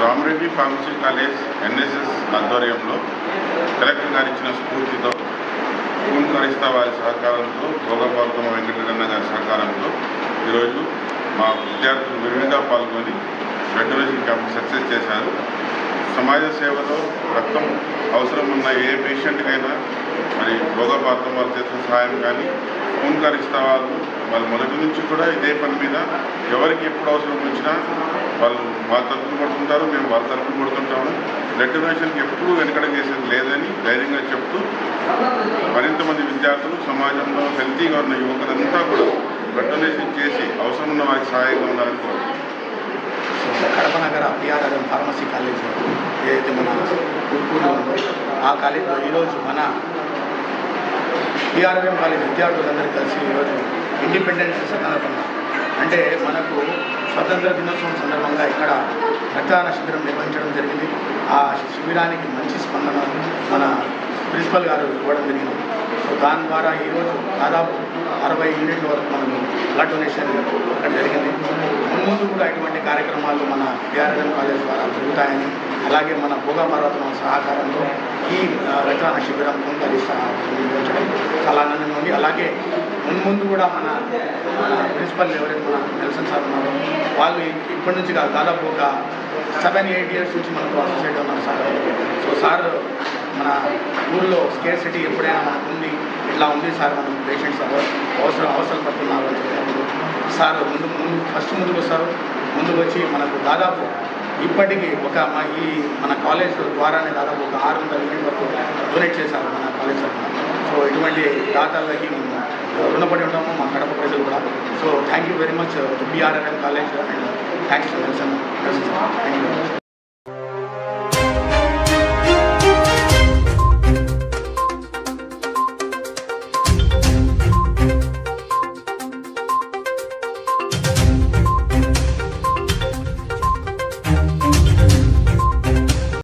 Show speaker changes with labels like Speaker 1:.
Speaker 1: Rama Reddy pharmacy college NSS ఆధ్వర్యంలో collector గారు ఇచ్చిన స్ఫూర్తితో పూన్కరిస్తా వారి సహకారంతో భోగపార్తమ వెంకటరమణ గారి సహకారంతో ఈరోజు మా విద్యార్థులు విరివిగా పాల్గొని బ్లడ్ డొనేషన్ క్యాంప్ సక్సెస్ చేశారు. సమాజ సేవలో రక్తం అవసరం ఉన్న ఏ పేషెంట్కైనా మరి భోగపార్తమ వారు చేసిన సహాయం కానీ పూన్కరిస్తా వాళ్ళు మొదటి నుంచి కూడా ఇదే పని మీద ఎవరికి ఎప్పుడు అవసరం వచ్చినా వాళ్ళు మా తరఫున పడుతుంటారు, మేము వాళ్ళ తరఫున పడుతుంటాము. బ్లడ్ డొనేషన్కి ఎప్పుడూ వెనకడం చేసేది లేదని ధైర్యంగా చెప్తూ మరింత మంది విద్యార్థులు సమాజంలో హెల్తీగా ఉన్న యువకులంతా కూడా బ్లడ్ డొనేషన్ చేసి అవసరం ఉన్న వారికి సహాయంగా ఉండాలని కోరుతున్నాం.
Speaker 2: కడప నగర పిఆర్ఆర్ఎం ఫార్మసీ కాలేజ్ ఏదైతే మన ఊరుకూరులో ఉందో ఆ కాలేజ్లో ఈరోజు మన పిఆర్ఆర్ఎం కాలేజ్ విద్యార్థులందరూ కలిసి ఈరోజు ఇండిపెండెన్స్ సందర్భంగా అంటే మనకు స్వతంత్ర దినోత్సవం సందర్భంగా ఇక్కడ రక్తదాన శిబిరం నిర్వహించడం జరిగింది. ఆ శిబిరానికి మంచి స్పందన మన ప్రిన్సిపల్ గారు ఇవ్వడం జరిగింది. సో దాని ద్వారా ఈరోజు దాదాపు 60 యూనిట్ల వరకు మనకు బ్లడ్ డొనేషన్ ఇక్కడ జరిగింది. ముందు కూడా ఇటువంటి కార్యక్రమాలు మన పిఆర్ఆర్ఎం కాలేజ్ ద్వారా జరుగుతాయని, అలాగే మన భోగపార్తమ సహకారంతో ఈ రక్తదాన శిబిరం నిర్వహించడం చాలా ఆనందంగా ఉంది. అలాగే ముందు కూడా మన ప్రిన్సిపల్ ఎవరైతే మన నెల్సన్ సార్ ఉన్నారో వాళ్ళు ఇప్పటి నుంచి కాదు దాదాపు ఒక 7-8 ఇయర్స్ నుంచి మనకు అసోసియేట్ ఉన్నారు సార్. సో సార్ మన ఊళ్ళో స్కేర్సిటీ ఎప్పుడైనా మనకు ఉంది, ఇట్లా ఉంది సార్, మనం పేషెంట్స్ అవసరం పడుతున్నారు అని చెప్పినప్పుడు సార్ ముందుకు వస్తారు. ముందుకు వచ్చి మనకు దాదాపు ఇప్పటికీ మన కాలేజ్ ద్వారానే దాదాపు ఒక 600 యూనిట్ వరకు డొనేట్ చేశారు మన కాలేజ్ తరఫున. సో ఇటువంటి దాతలకి మేము రుణపడి ఉంటాము, మా కడప ప్రజలు కూడా. So thank you very much to PRRM college and thanks to Nelson sir. Thank you very much.